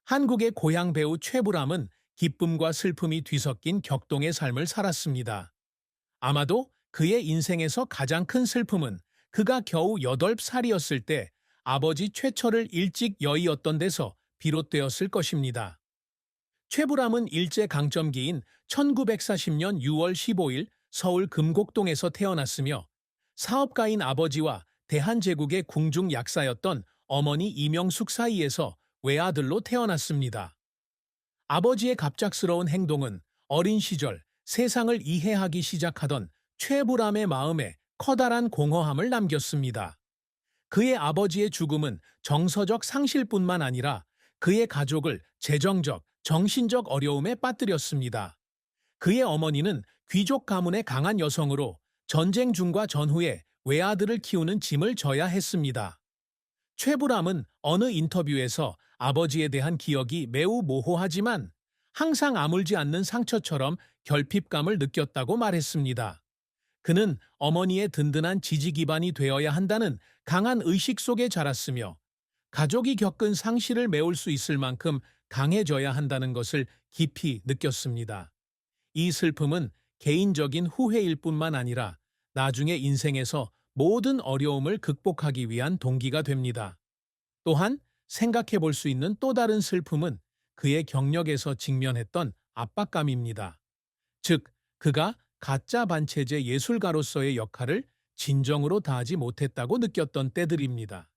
한국의 고향 배우 최불암은 기쁨과 슬픔이 뒤섞인 격동의 삶을 살았습니다. 아마도 그의 인생에서 가장 큰 슬픔은 그가 겨우 8살이었을 때 아버지 최철을 일찍 여의었던 데서 비롯되었을 것입니다. 최불암은 일제강점기인 1940년 6월 15일 서울 금곡동에서 태어났으며 사업가인 아버지와 대한제국의 궁중 약사였던 어머니 이명숙 사이에서 외아들로 태어났습니다. 아버지의 갑작스러운 행동은 어린 시절 세상을 이해하기 시작하던 최불암의 마음에 커다란 공허함을 남겼습니다. 그의 아버지의 죽음은 정서적 상실뿐만 아니라 그의 가족을 재정적, 정신적 어려움에 빠뜨렸습니다. 그의 어머니는 귀족 가문의 강한 여성으로 전쟁 중과 전후에 외아들을 키우는 짐을 져야 했습니다. 최불암은 어느 인터뷰에서 아버지에 대한 기억이 매우 모호하지만 항상 아물지 않는 상처처럼 결핍감을 느꼈다고 말했습니다. 그는 어머니의 든든한 지지 기반이 되어야 한다는 강한 의식 속에 자랐으며 가족이 겪은 상실을 메울 수 있을 만큼 강해져야 한다는 것을 깊이 느꼈습니다. 이 슬픔은 개인적인 후회일 뿐만 아니라 나중에 인생에서 모든 어려움을 극복하기 위한 동기가 됩니다. 또한 생각해 볼 수 있는 또 다른 슬픔은 그의 경력에서 직면했던 압박감입니다. 즉, 그가 가짜 반체제 예술가로서의 역할을 진정으로 다하지 못했다고 느꼈던 때들입니다.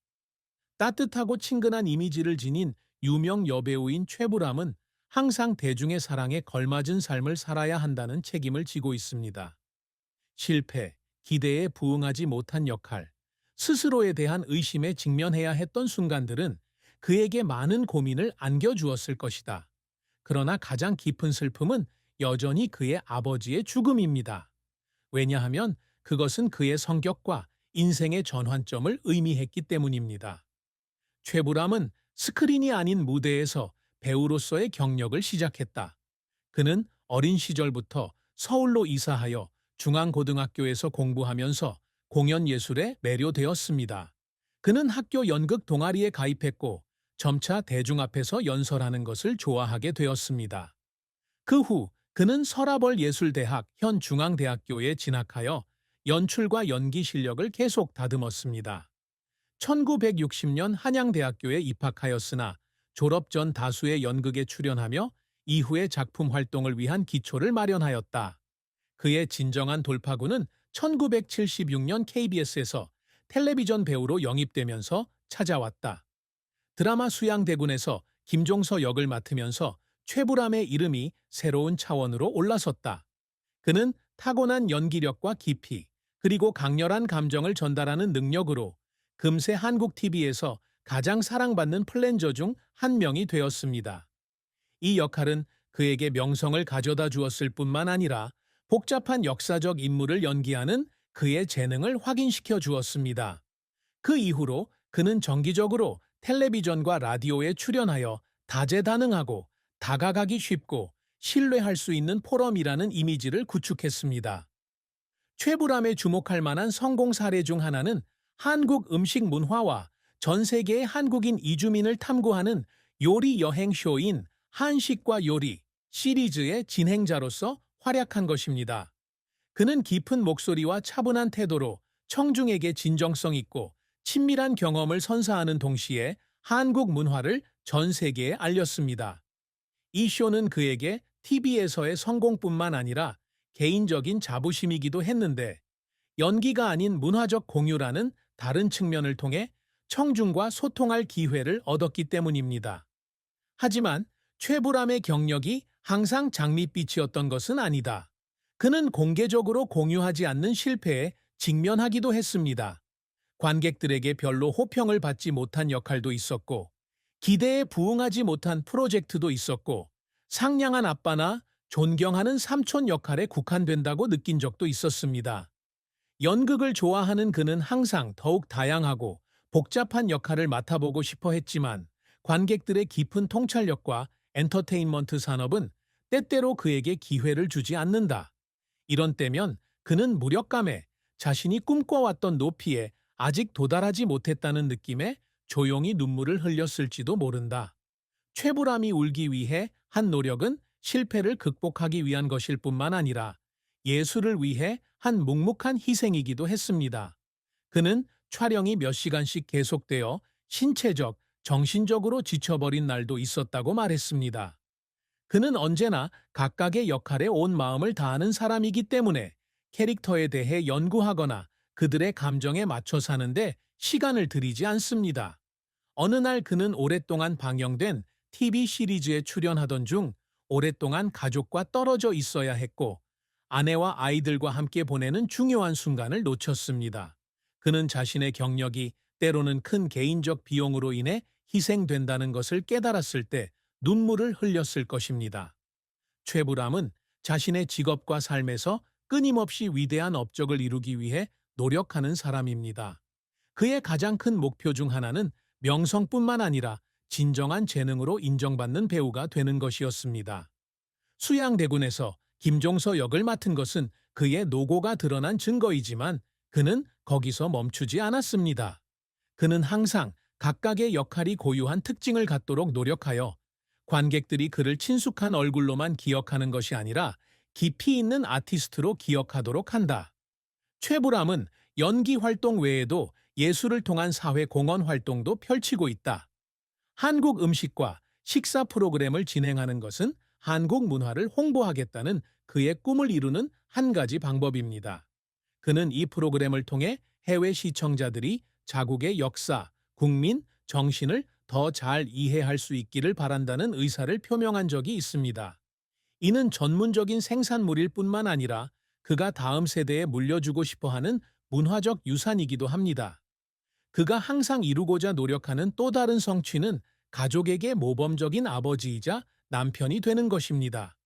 따뜻하고 친근한 이미지를 지닌 유명 여배우인 최불암은 항상 대중의 사랑에 걸맞은 삶을 살아야 한다는 책임을 지고 있습니다. 실패, 기대에 부응하지 못한 역할, 스스로에 대한 의심에 직면해야 했던 순간들은 그에게 많은 고민을 안겨주었을 것이다. 그러나 가장 깊은 슬픔은 여전히 그의 아버지의 죽음입니다. 왜냐하면 그것은 그의 성격과 인생의 전환점을 의미했기 때문입니다. 최불암은 스크린이 아닌 무대에서 배우로서의 경력을 시작했다. 그는 어린 시절부터 서울로 이사하여 중앙고등학교에서 공부하면서 공연 예술에 매료되었습니다. 그는 학교 연극 동아리에 가입했고 점차 대중 앞에서 연설하는 것을 좋아하게 되었습니다. 그 후 그는 서라벌 예술대학 현 중앙대학교에 진학하여 연출과 연기 실력을 계속 다듬었습니다. 1960년 한양대학교에 입학하였으나 졸업 전 다수의 연극에 출연하며 이후의 작품 활동을 위한 기초를 마련하였다. 그의 진정한 돌파구는 1976년 KBS에서 텔레비전 배우로 영입되면서 찾아왔다. 드라마 수양대군에서 김종서 역을 맡으면서 최불암의 이름이 새로운 차원으로 올라섰다. 그는 타고난 연기력과 깊이, 그리고 강렬한 감정을 전달하는 능력으로 금세 한국 TV에서 가장 사랑받는 플랜저 중 한 명이 되었습니다. 이 역할은 그에게 명성을 가져다 주었을 뿐만 아니라 복잡한 역사적 인물을 연기하는 그의 재능을 확인시켜 주었습니다. 그 이후로 그는 정기적으로 텔레비전과 라디오에 출연하여 다재다능하고 다가가기 쉽고 신뢰할 수 있는 포럼이라는 이미지를 구축했습니다. 최불암의 주목할 만한 성공 사례 중 하나는 한국 음식 문화와 전 세계의 한국인 이주민을 탐구하는 요리 여행 쇼인 한식과 요리 시리즈의 진행자로서 활약한 것입니다. 그는 깊은 목소리와 차분한 태도로 청중에게 진정성 있고 친밀한 경험을 선사하는 동시에 한국 문화를 전 세계에 알렸습니다. 이 쇼는 그에게 TV에서의 성공뿐만 아니라 개인적인 자부심이기도 했는데 연기가 아닌 문화적 공유라는 다른 측면을 통해 청중과 소통할 기회를 얻었기 때문입니다. 하지만 최불암의 경력이 항상 장밋빛이었던 것은 아니다. 그는 공개적으로 공유하지 않는 실패에 직면하기도 했습니다. 관객들에게 별로 호평을 받지 못한 역할도 있었고, 기대에 부응하지 못한 프로젝트도 있었고, 상냥한 아빠나 존경하는 삼촌 역할에 국한된다고 느낀 적도 있었습니다. 연극을 좋아하는 그는 항상 더욱 다양하고 복잡한 역할을 맡아보고 싶어 했지만 관객들의 깊은 통찰력과 엔터테인먼트 산업은 때때로 그에게 기회를 주지 않는다. 이런 때면 그는 무력감에 자신이 꿈꿔왔던 높이에 아직 도달하지 못했다는 느낌에 조용히 눈물을 흘렸을지도 모른다. 최불암이 울기 위해 한 노력은 실패를 극복하기 위한 것일 뿐만 아니라 예술을 위해 한 묵묵한 희생이기도 했습니다. 그는 촬영이 몇 시간씩 계속되어 신체적, 정신적으로 지쳐버린 날도 있었다고 말했습니다. 그는 언제나 각각의 역할에 온 마음을 다하는 사람이기 때문에 캐릭터에 대해 연구하거나 그들의 감정에 맞춰 사는데 시간을 들이지 않습니다. 어느 날 그는 오랫동안 방영된 TV 시리즈에 출연하던 중 오랫동안 가족과 떨어져 있어야 했고 아내와 아이들과 함께 보내는 중요한 순간을 놓쳤습니다. 그는 자신의 경력이 때로는 큰 개인적 비용으로 인해 희생된다는 것을 깨달았을 때 눈물을 흘렸을 것입니다. 최불암은 자신의 직업과 삶에서 끊임없이 위대한 업적을 이루기 위해 노력하는 사람입니다. 그의 가장 큰 목표 중 하나는 명성뿐만 아니라 진정한 재능으로 인정받는 배우가 되는 것이었습니다. 수양대군에서 김종서 역을 맡은 것은 그의 노고가 드러난 증거이지만 그는 거기서 멈추지 않았습니다. 그는 항상 각각의 역할이 고유한 특징을 갖도록 노력하여 관객들이 그를 친숙한 얼굴로만 기억하는 것이 아니라 깊이 있는 아티스트로 기억하도록 한다. 최불암은 연기 활동 외에도 예술을 통한 사회 공헌 활동도 펼치고 있다. 한국 음식과 식사 프로그램을 진행하는 것은 한국 문화를 홍보하겠다는 그의 꿈을 이루는 한 가지 방법입니다. 그는 이 프로그램을 통해 해외 시청자들이 자국의 역사, 국민, 정신을 더 잘 이해할 수 있기를 바란다는 의사를 표명한 적이 있습니다. 이는 전문적인 생산물일 뿐만 아니라 그가 다음 세대에 물려주고 싶어 하는 문화적 유산이기도 합니다. 그가 항상 이루고자 노력하는 또 다른 성취는 가족에게 모범적인 아버지이자 남편이 되는 것입니다.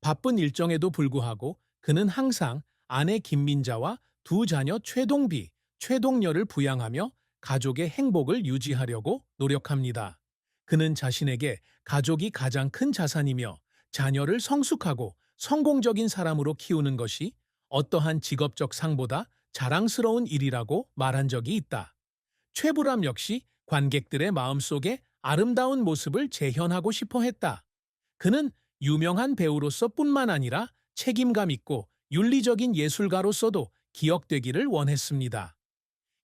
바쁜 일정에도 불구하고 그는 항상 아내 김민자와 두 자녀 최동비, 최동열을 부양하며 가족의 행복을 유지하려고 노력합니다. 그는 자신에게 가족이 가장 큰 자산이며 자녀를 성숙하고 성공적인 사람으로 키우는 것이 어떠한 직업적 상보다 자랑스러운 일이라고 말한 적이 있다. 최불암 역시 관객들의 마음속에 아름다운 모습을 재현하고 싶어 했다. 그는 유명한 배우로서 뿐만 아니라 책임감 있고 윤리적인 예술가로서도 기억되기를 원했습니다.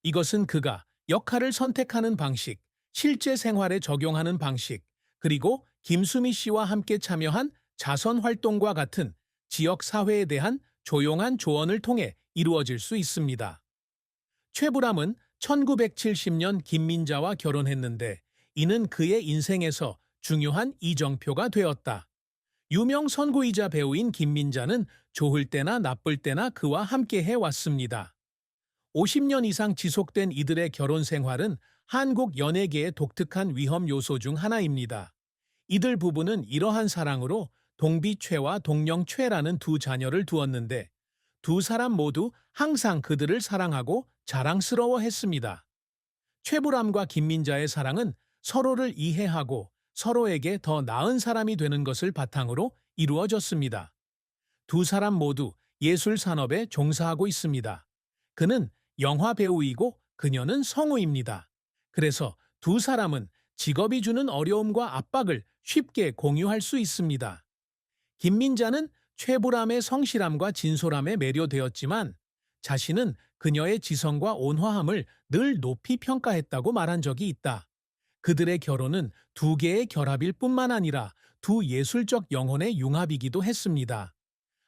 이것은 그가 역할을 선택하는 방식, 실제 생활에 적용하는 방식, 그리고 김수미 씨와 함께 참여한 자선 활동과 같은 지역 사회에 대한 조용한 조언을 통해 이루어질 수 있습니다. 최불암은 1970년 김민자와 결혼했는데 이는 그의 인생에서 중요한 이정표가 되었다. 유명 선구이자 배우인 김민자는 좋을 때나 나쁠 때나 그와 함께 해왔습니다. 50년 이상 지속된 이들의 결혼 생활은 한국 연예계의 독특한 위험 요소 중 하나입니다. 이들 부부는 이러한 사랑으로 동비최와 동령최라는 두 자녀를 두었는데 두 사람 모두 항상 그들을 사랑하고 자랑스러워했습니다. 최불암과 김민자의 사랑은 서로를 이해하고 서로에게 더 나은 사람이 되는 것을 바탕으로 이루어졌습니다. 두 사람 모두 예술 산업에 종사하고 있습니다. 그는 영화 배우이고 그녀는 성우입니다. 그래서 두 사람은 직업이 주는 어려움과 압박을 쉽게 공유할 수 있습니다. 김민자는 최불암의 성실함과 진솔함에 매료되었지만 자신은 그녀의 지성과 온화함을 늘 높이 평가했다고 말한 적이 있다. 그들의 결혼은 두 개의 결합일 뿐만 아니라 두 예술적 영혼의 융합이기도 했습니다.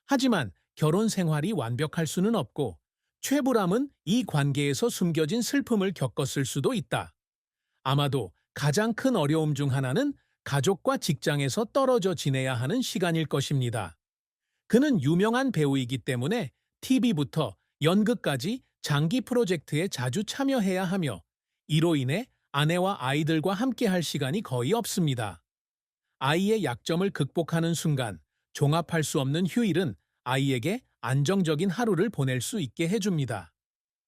하지만 결혼 생활이 완벽할 수는 없고 최불암은 이 관계에서 숨겨진 슬픔을 겪었을 수도 있다. 아마도 가장 큰 어려움 중 하나는 가족과 직장에서 떨어져 지내야 하는 시간일 것입니다. 그는 유명한 배우이기 때문에 TV부터 연극까지 장기 프로젝트에 자주 참여해야 하며 이로 인해 아내와 아이들과 함께 할 시간이 거의 없습니다. 아이의 약점을 극복하는 순간 종합할 수 없는 휴일은 아이에게 안정적인 하루를 보낼 수 있게 해줍니다.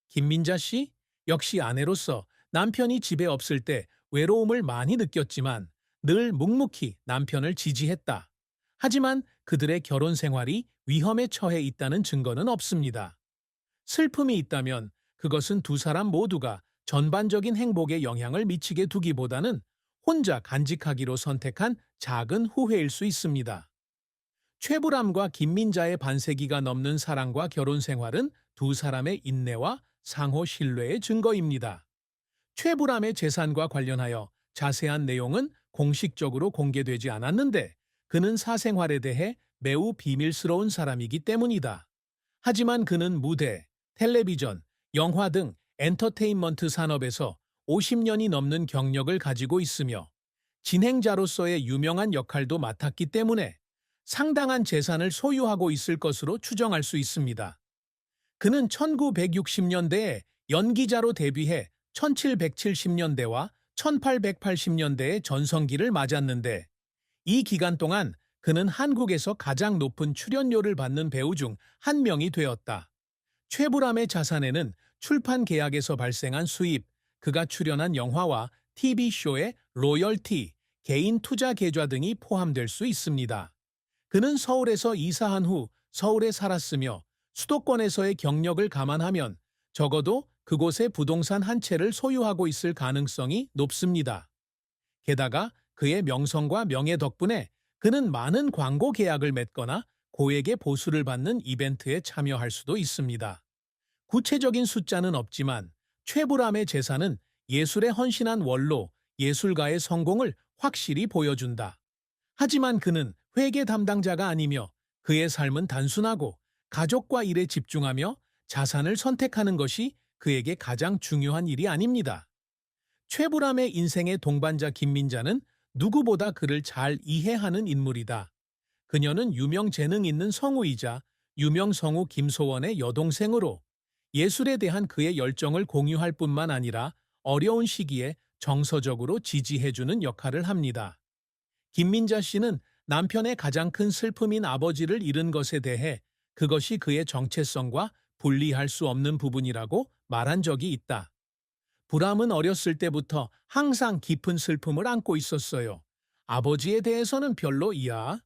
김민자 씨, 역시 아내로서 남편이 집에 없을 때 외로움을 많이 느꼈지만 늘 묵묵히 남편을 지지했다. 하지만 그들의 결혼 생활이 위험에 처해 있다는 증거는 없습니다. 슬픔이 있다면 그것은 두 사람 모두가 전반적인 행복에 영향을 미치게 두기보다는 혼자 간직하기로 선택한 작은 후회일 수 있습니다. 최불암과 김민자의 반세기가 넘는 사랑과 결혼 생활은 두 사람의 인내와 상호 신뢰의 증거입니다. 최불암의 재산과 관련하여 자세한 내용은 공식적으로 공개되지 않았는데 그는 사생활에 대해 매우 비밀스러운 사람이기 때문이다. 하지만 그는 무대, 텔레비전, 영화 등 엔터테인먼트 산업에서 50년이 넘는 경력을 가지고 있으며 진행자로서의 유명한 역할도 맡았기 때문에 상당한 재산을 소유하고 있을 것으로 추정할 수 있습니다. 그는 1960년대에 연기자로 데뷔해 1770년대와 1880년대의 전성기를 맞았는데 이 기간 동안 그는 한국에서 가장 높은 출연료를 받는 배우 중 한 명이 되었다. 최불암의 자산에는 출판 계약에서 발생한 수입, 그가 출연한 영화와 TV쇼의 로열티, 개인 투자 계좌 등이 포함될 수 있습니다. 그는 서울에서 이사한 후 서울에 살았으며 수도권에서의 경력을 감안하면 적어도 그곳에 부동산 한 채를 소유하고 있을 가능성이 높습니다. 게다가 그의 명성과 명예 덕분에 그는 많은 광고 계약을 맺거나 고액의 보수를 받는 이벤트에 참여할 수도 있습니다. 구체적인 숫자는 없지만 최불암의 재산은 예술에 헌신한 원로, 예술가의 성공을 확실히 보여준다. 하지만 그는 회계 담당자가 아니며 그의 삶은 단순하고 가족과 일에 집중하며 자산을 선택하는 것이 그에게 가장 중요한 일이 아닙니다. 최불암의 인생의 동반자 김민자는 누구보다 그를 잘 이해하는 인물이다. 그녀는 유명 재능 있는 성우이자 유명 성우 김소원의 여동생으로 예술에 대한 그의 열정을 공유할 뿐만 아니라 어려운 시기에 정서적으로 지지해주는 역할을 합니다. 김민자 씨는 남편의 가장 큰 슬픔인 아버지를 잃은 것에 대해 그것이 그의 정체성과 분리할 수 없는 부분이라고 말한 적이 있다. 불암은 어렸을 때부터 항상 깊은 슬픔을 안고 있었어요. 아버지에 대해서는 별로 이야.